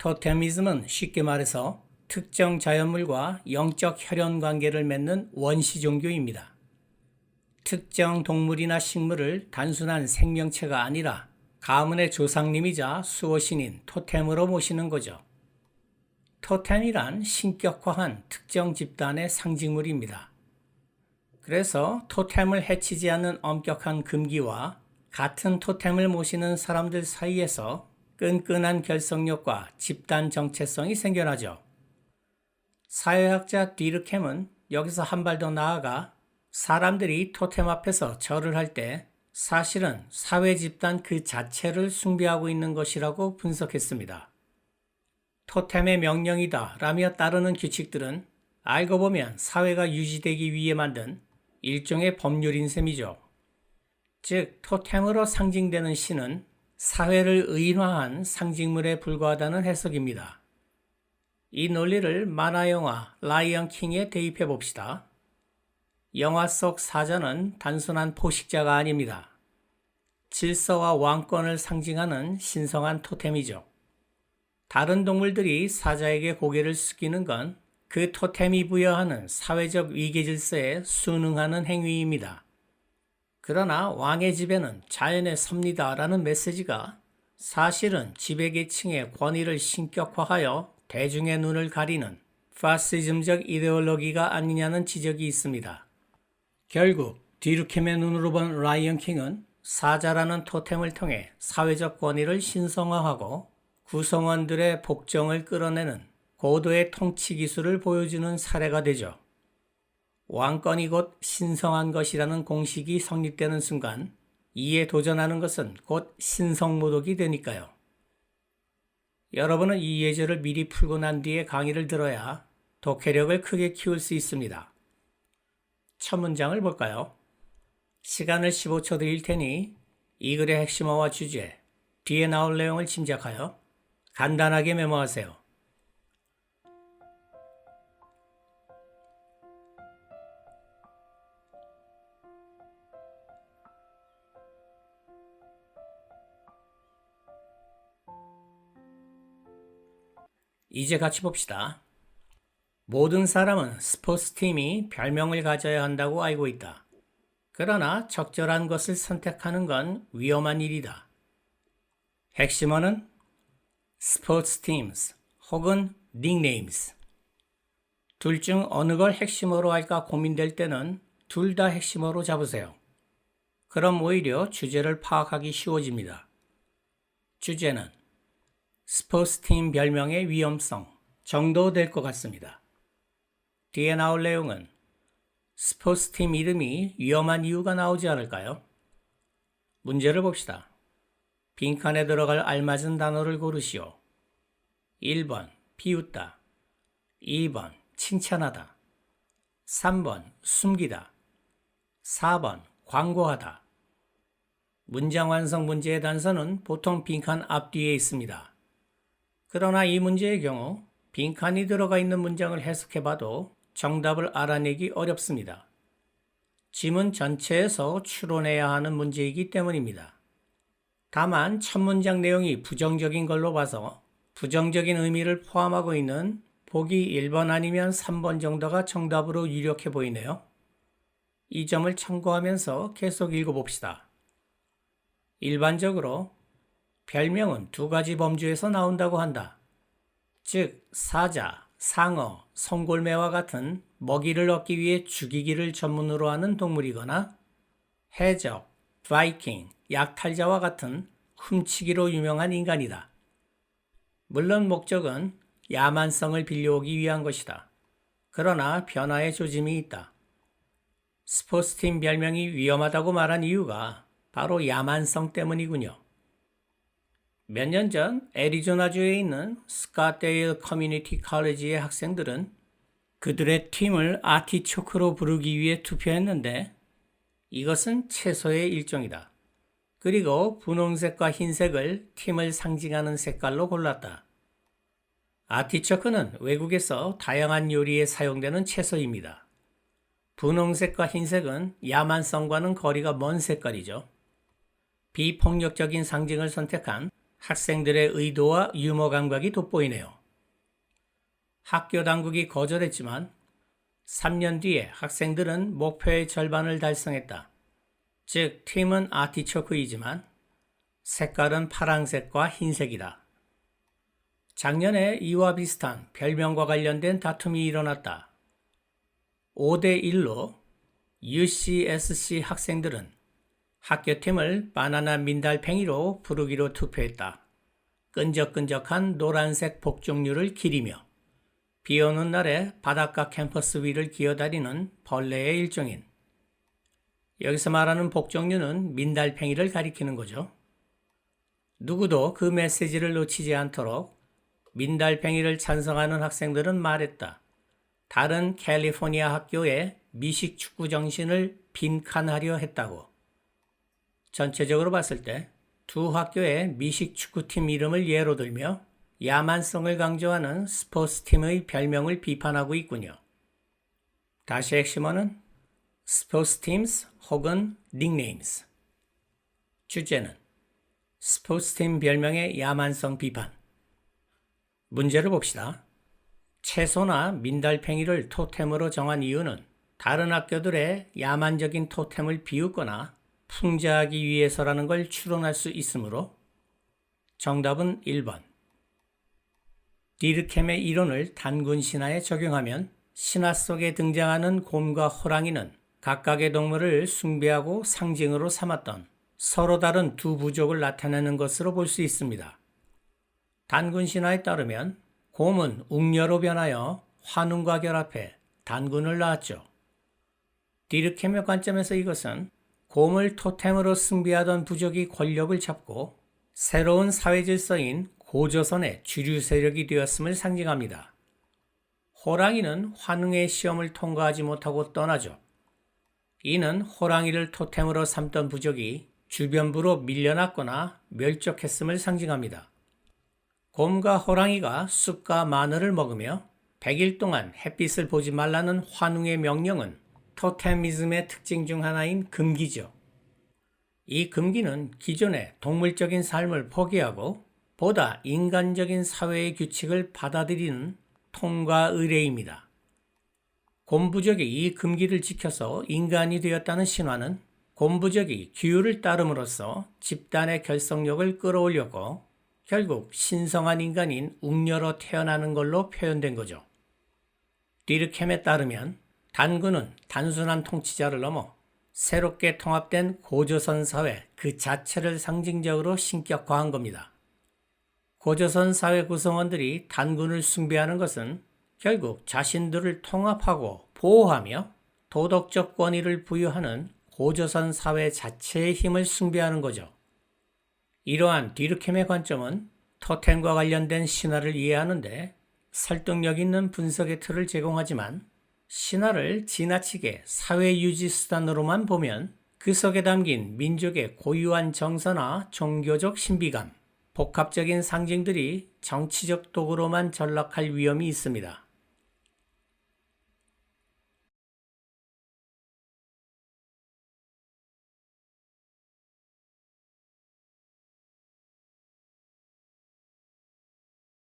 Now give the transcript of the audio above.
토테미즘은 쉽게 말해서 특정 자연물과 영적 혈연 관계를 맺는 원시 종교입니다. 특정 동물이나 식물을 단순한 생명체가 아니라 가문의 조상님이자 수호신인 토템으로 모시는 거죠. 토템이란 신격화한 특정 집단의 상징물입니다. 그래서 토템을 해치지 않는 엄격한 금기와 같은 토템을 모시는 사람들 사이에서 끈끈한 결속력과 집단 정체성이 생겨나죠. 사회학자 디르켐은 여기서 한 발 더 나아가 사람들이 토템 앞에서 절을 할 때 사실은 사회 집단 그 자체를 숭배하고 있는 것이라고 분석했습니다. 토템의 명령이다 라며 따르는 규칙들은 알고 보면 사회가 유지되기 위해 만든 일종의 법률인 셈이죠. 즉, 토템으로 상징되는 신은 사회를 의인화한 상징물에 불과하다는 해석입니다. 이 논리를 만화 영화 라이언 킹에 대입해 봅시다. 영화 속 사자는 단순한 포식자가 아닙니다. 질서와 왕권을 상징하는 신성한 토템이죠. 다른 동물들이 사자에게 고개를 숙이는 건 그 토템이 부여하는 사회적 위계 질서에 순응하는 행위입니다. 그러나 왕의 지배는 자연의 섭리다라는 메시지가 사실은 지배계층의 권위를 신격화하여 대중의 눈을 가리는 파시즘적 이데올로기가 아니냐는 지적이 있습니다. 결국 디르켐의 눈으로 본 라이언 킹은 사자라는 토템을 통해 사회적 권위를 신성화하고 구성원들의 복종을 끌어내는 고도의 통치 기술을 보여주는 사례가 되죠. 왕권이 곧 신성한 것이라는 공식이 성립되는 순간 이에 도전하는 것은 곧 신성모독이 되니까요. 여러분은 이 예제를 미리 풀고 난 뒤에 강의를 들어야 독해력을 크게 키울 수 있습니다. 첫 문장을 볼까요? 시간을 15초 드릴 테니 이 글의 핵심어와 주제, 뒤에 나올 내용을 짐작하여 간단하게 메모하세요. 이제 같이 봅시다. 모든 사람은 스포츠팀이 별명을 가져야 한다고 알고 있다. 그러나 적절한 것을 선택하는 건 위험한 일이다. 핵심어는 스포츠 teams 혹은 닉네임스. 둘 중 어느 걸 핵심어로 할까 고민될 때는 둘 다 핵심어로 잡으세요. 그럼 오히려 주제를 파악하기 쉬워집니다. 주제는 스포츠팀 별명의 위험성 정도 될 것 같습니다. 뒤에 나올 내용은 스포츠팀 이름이 위험한 이유가 나오지 않을까요? 문제를 봅시다. 빈칸에 들어갈 알맞은 단어를 고르시오. 1번 비웃다, 2번 칭찬하다, 3번 숨기다, 4번 광고하다. 문장 완성 문제의 단서는 보통 빈칸 앞뒤에 있습니다. 그러나 이 문제의 경우 빈칸이 들어가 있는 문장을 해석해봐도 정답을 알아내기 어렵습니다. 지문 전체에서 추론해야 하는 문제이기 때문입니다. 다만 첫 문장 내용이 부정적인 걸로 봐서 부정적인 의미를 포함하고 있는 보기 1번 아니면 3번 정도가 정답으로 유력해 보이네요. 이 점을 참고하면서 계속 읽어봅시다. 일반적으로 별명은 두 가지 범주에서 나온다고 한다. 즉, 사자, 상어, 송골매와 같은 먹이를 얻기 위해 죽이기를 전문으로 하는 동물이거나 해적, 바이킹, 약탈자와 같은 훔치기로 유명한 인간이다. 물론 목적은 야만성을 빌려오기 위한 것이다. 그러나 변화의 조짐이 있다. 스포츠팀 별명이 위험하다고 말한 이유가 바로 야만성 때문이군요. 몇 년 전 애리조나주에 있는 스캇데일 커뮤니티 칼리지의 학생들은 그들의 팀을 아티초크로 부르기 위해 투표했는데 이것은 채소의 일종이다. 그리고 분홍색과 흰색을 팀을 상징하는 색깔로 골랐다. 아티초크는 외국에서 다양한 요리에 사용되는 채소입니다. 분홍색과 흰색은 야만성과는 거리가 먼 색깔이죠. 비폭력적인 상징을 선택한 학생들의 의도와 유머 감각이 돋보이네요. 학교 당국이 거절했지만 3년 뒤에 학생들은 목표의 절반을 달성했다. 즉, 팀은 아티초크이지만 색깔은 파랑색과 흰색이다. 작년에 이와 비슷한 별명과 관련된 다툼이 일어났다. 5대 1로 UCSC 학생들은 학교팀을 바나나 민달팽이로 부르기로 투표했다. 끈적끈적한 노란색 복종류를 기리며 비 오는 날에 바닷가 캠퍼스 위를 기어다니는 벌레의 일종인, 여기서 말하는 복종류는 민달팽이를 가리키는 거죠. 누구도 그 메시지를 놓치지 않도록 민달팽이를 찬성하는 학생들은 말했다. 다른 캘리포니아 학교의 미식 축구 정신을 빈칸하려 했다고. 전체적으로 봤을 때 두 학교의 미식 축구팀 이름을 예로 들며 야만성을 강조하는 스포츠팀의 별명을 비판하고 있군요. 다시 핵심어는 스포츠 팀스 혹은 닉네임스. 주제는 스포츠팀 별명의 야만성 비판. 문제를 봅시다. 채소나 민달팽이를 토템으로 정한 이유는 다른 학교들의 야만적인 토템을 비웃거나 풍자하기 위해서라는 걸 추론할 수 있으므로 정답은 1번. 디르켐의 이론을 단군 신화에 적용하면 신화 속에 등장하는 곰과 호랑이는 각각의 동물을 숭배하고 상징으로 삼았던 서로 다른 두 부족을 나타내는 것으로 볼 수 있습니다. 단군 신화에 따르면 곰은 웅녀로 변하여 환웅과 결합해 단군을 낳았죠. 디르켐의 관점에서 이것은 곰을 토템으로 숭배하던 부족이 권력을 잡고 새로운 사회 질서인 고조선의 주류 세력이 되었음을 상징합니다. 호랑이는 환웅의 시험을 통과하지 못하고 떠나죠. 이는 호랑이를 토템으로 삼던 부족이 주변부로 밀려났거나 멸족했음을 상징합니다. 곰과 호랑이가 쑥과 마늘을 먹으며 100일 동안 햇빛을 보지 말라는 환웅의 명령은 토테미즘의 특징 중 하나인 금기죠. 이 금기는 기존의 동물적인 삶을 포기하고 보다 인간적인 사회의 규칙을 받아들이는 통과 의례입니다. 곰부족이 이 금기를 지켜서 인간이 되었다는 신화는 곰부족이 규율을 따름으로써 집단의 결속력을 끌어올렸고 결국 신성한 인간인 웅녀로 태어나는 걸로 표현된 거죠. 디르켐에 따르면 단군은 단순한 통치자를 넘어 새롭게 통합된 고조선 사회 그 자체를 상징적으로 신격화한 겁니다. 고조선 사회 구성원들이 단군을 숭배하는 것은 결국 자신들을 통합하고 보호하며 도덕적 권위를 부여하는 고조선 사회 자체의 힘을 숭배하는 거죠. 이러한 디르켐의 관점은 토템과 관련된 신화를 이해하는데 설득력 있는 분석의 틀을 제공하지만 신화를 지나치게 사회유지 수단으로만 보면 그 속에 담긴 민족의 고유한 정서나 종교적 신비감, 복합적인 상징들이 정치적 도구로만 전락할 위험이 있습니다.